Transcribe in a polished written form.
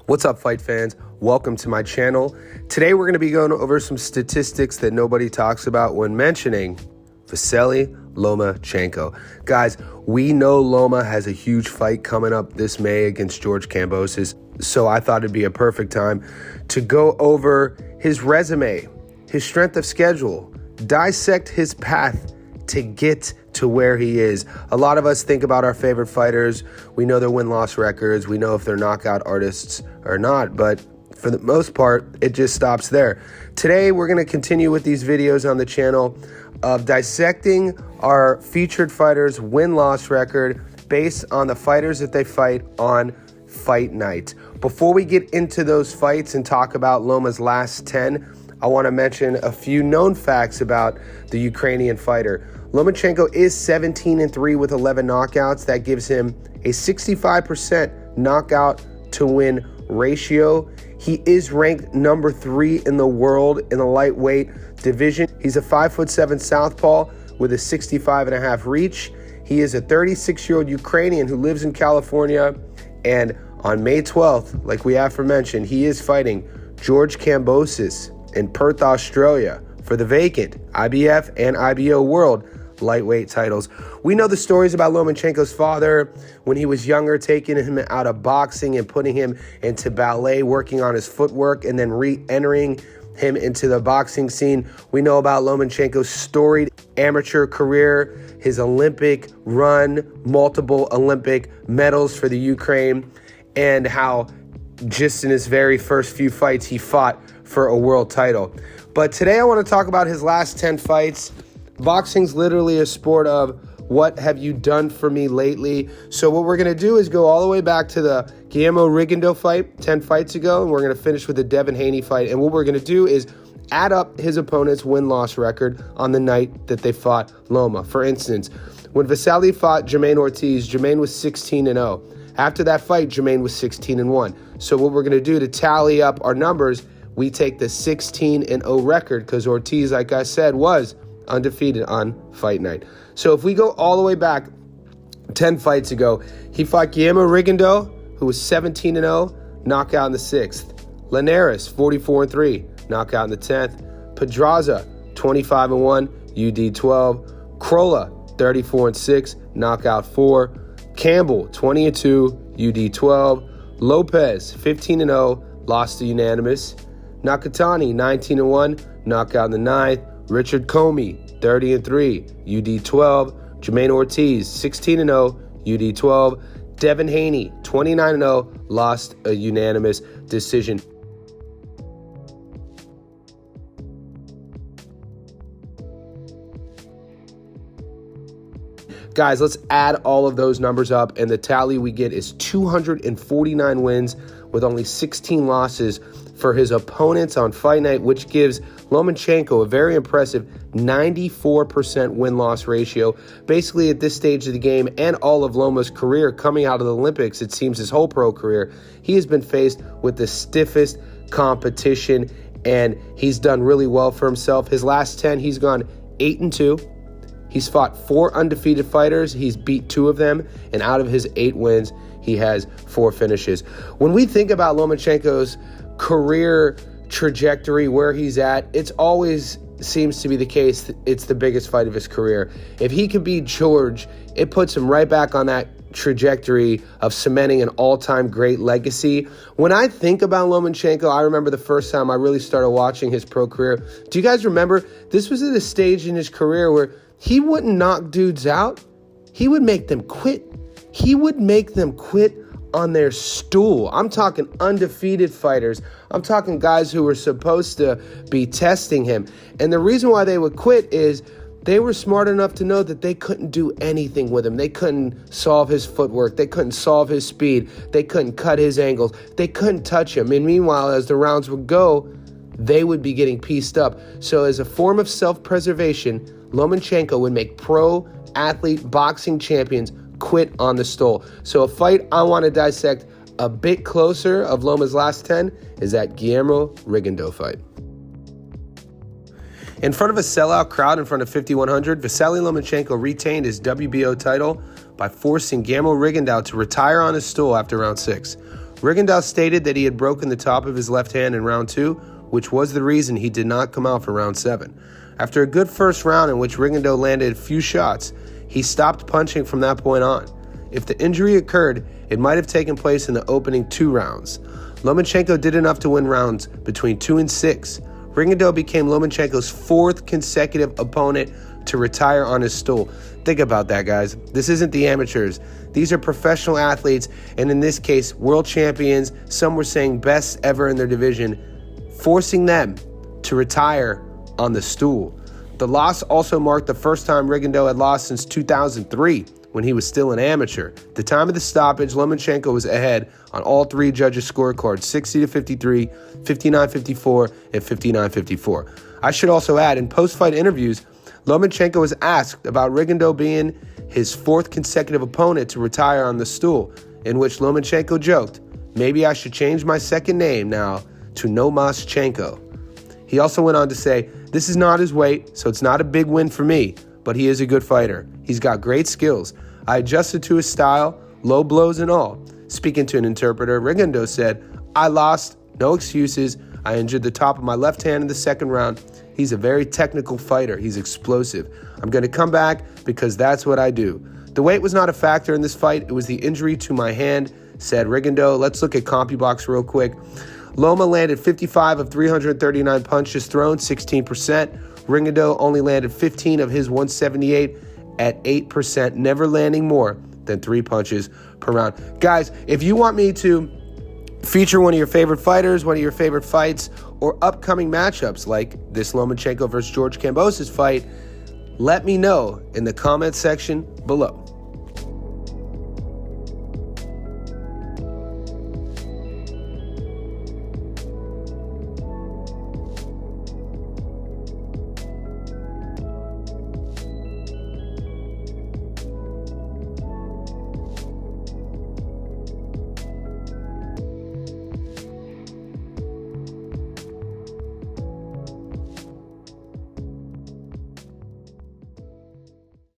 What's up, fight fans? Welcome to my channel. Today we're going to be going over some statistics that nobody talks about when mentioning Vasyl Lomachenko. Guys, we know Loma has a huge fight coming up this May against George Kambosos, so I thought it'd be a perfect time to go over his resume, his strength of schedule, dissect his path to get to where he is. A lot of us think about our favorite fighters. We know their win-loss records. We know if they're knockout artists or not, but for the most part, it just stops there. Today, we're going to continue with these videos on the channel of dissecting our featured fighters' win-loss record based on the fighters that they fight on fight night. Before we get into those fights and talk about Loma's last 10, I want to mention a few known facts about the Ukrainian fighter. Lomachenko is 17-3 with 11 knockouts. That gives him a 65% knockout to win ratio. He is ranked number 3 in the world in the lightweight division. He's a 5'7" southpaw with a 65.5 reach. He is a 36-year-old Ukrainian who lives in California. And on May 12th, like we aforementioned, he is fighting George Kambosos in Perth, Australia for the vacant IBF and IBO World lightweight titles. We know the stories about Lomachenko's father when he was younger, taking him out of boxing and putting him into ballet, working on his footwork, and then re-entering him into the boxing scene. We know about Lomachenko's storied amateur career, his Olympic run, multiple Olympic medals for the Ukraine, and how just in his very first few fights, he fought for a world title. But today I want to talk about his last 10 fights. Boxing's literally a sport of what have you done for me lately? So what we're going to do is go all the way back to the Guillermo Rigondeaux fight 10 fights ago, and we're going to finish with the Devin Haney fight. And what we're going to do is add up his opponent's win-loss record on the night that they fought Loma. For instance, when Vasyl fought Jermaine Ortiz, Jermaine was 16-0. After that fight, Jermaine was 16-1. So what we're going to do to tally up our numbers, we take the 16-0 record because Ortiz, like I said, was undefeated on fight night. So if we go all the way back 10 fights ago, he fought Guillermo Rigondeaux, who was 17-0, knockout in the 6th. Linares, 44-3, knockout in the 10th. Pedraza, 25-1, UD12. Crolla, 34-6, knockout 4. Campbell, 20-2, UD12. Lopez, 15-0, lost to unanimous. Nakatani, 19-1, knockout in the 9th. Richard Comey, 30-3, UD12. Jermaine Ortiz, 16-0, UD12. Devin Haney, 29-0, lost a unanimous decision. Guys, let's add all of those numbers up, and the tally we get is 249 wins with only 16 losses for his opponents on fight night, which gives Lomachenko a very impressive 94% win-loss ratio. Basically, at this stage of the game and all of Loma's career coming out of the Olympics, it seems his whole pro career, he has been faced with the stiffest competition, and he's done really well for himself. His last 10, he's gone 8-2. He's fought 4 undefeated fighters. He's beat 2 of them, and out of his 8 wins, he has 4 finishes. When we think about Lomachenko's career trajectory, where he's at, it's always seems to be the case that it's the biggest fight of his career. If he could beat George, it puts him right back on that trajectory of cementing an all-time great legacy. When I think about Lomachenko, I remember the first time I really started watching his pro career. Do you guys remember? This was at a stage in his career where he wouldn't knock dudes out. He would make them quit. He would make them quit on their stool. I'm talking undefeated fighters. I'm talking guys who were supposed to be testing him. And the reason why they would quit is they were smart enough to know that they couldn't do anything with him. They couldn't solve his footwork. They couldn't solve his speed. They couldn't cut his angles. They couldn't touch him. And meanwhile, as the rounds would go, they would be getting pieced up. So as a form of self-preservation, Lomachenko would make pro athlete boxing champions quit on the stool. So a fight I want to dissect a bit closer of Loma's last 10 is that Guillermo Rigondeaux fight. In front of a sellout crowd in front of 5,100, Vasyl Lomachenko retained his WBO title by forcing Guillermo Rigondeaux to retire on his stool after round 6. Rigondeaux stated that he had broken the top of his left hand in round 2, which was the reason he did not come out for round 7. After a good first round in which Rigondeaux landed a few shots, he stopped punching from that point on. If the injury occurred, it might have taken place in the opening 2 rounds. Lomachenko did enough to win rounds between 2 and 6. Rigondeaux became Lomachenko's 4th consecutive opponent to retire on his stool. Think about that, guys. This isn't the amateurs. These are professional athletes, and in this case, world champions. Some were saying best ever in their division, forcing them to retire on the stool. The loss also marked the first time Rigondeaux had lost since 2003, when he was still an amateur. At the time of the stoppage, Lomachenko was ahead on all 3 judges' scorecards, 60-53, 59-54, and 59-54. I should also add, in post-fight interviews, Lomachenko was asked about Rigondeaux being his 4th consecutive opponent to retire on the stool, in which Lomachenko joked, "Maybe I should change my second name now to Lomachenko." He also went on to say, "This is not his weight, so it's not a big win for me, but he is a good fighter. He's got great skills. I adjusted to his style, low blows and all." Speaking to an interpreter, Rigondeaux said, "I lost, no excuses. I injured the top of my left hand in the second round. He's a very technical fighter. He's explosive. I'm going to come back because that's what I do. The weight was not a factor in this fight. It was the injury to my hand," said Rigondeaux. Let's look at CompuBox real quick. Loma landed 55 of 339 punches thrown, 16%. Rigondeaux only landed 15 of his 178 at 8%, never landing more than 3 punches per round. Guys, if you want me to feature one of your favorite fighters, one of your favorite fights, or upcoming matchups like this Lomachenko versus George Kambosos fight, let me know in the comment section below.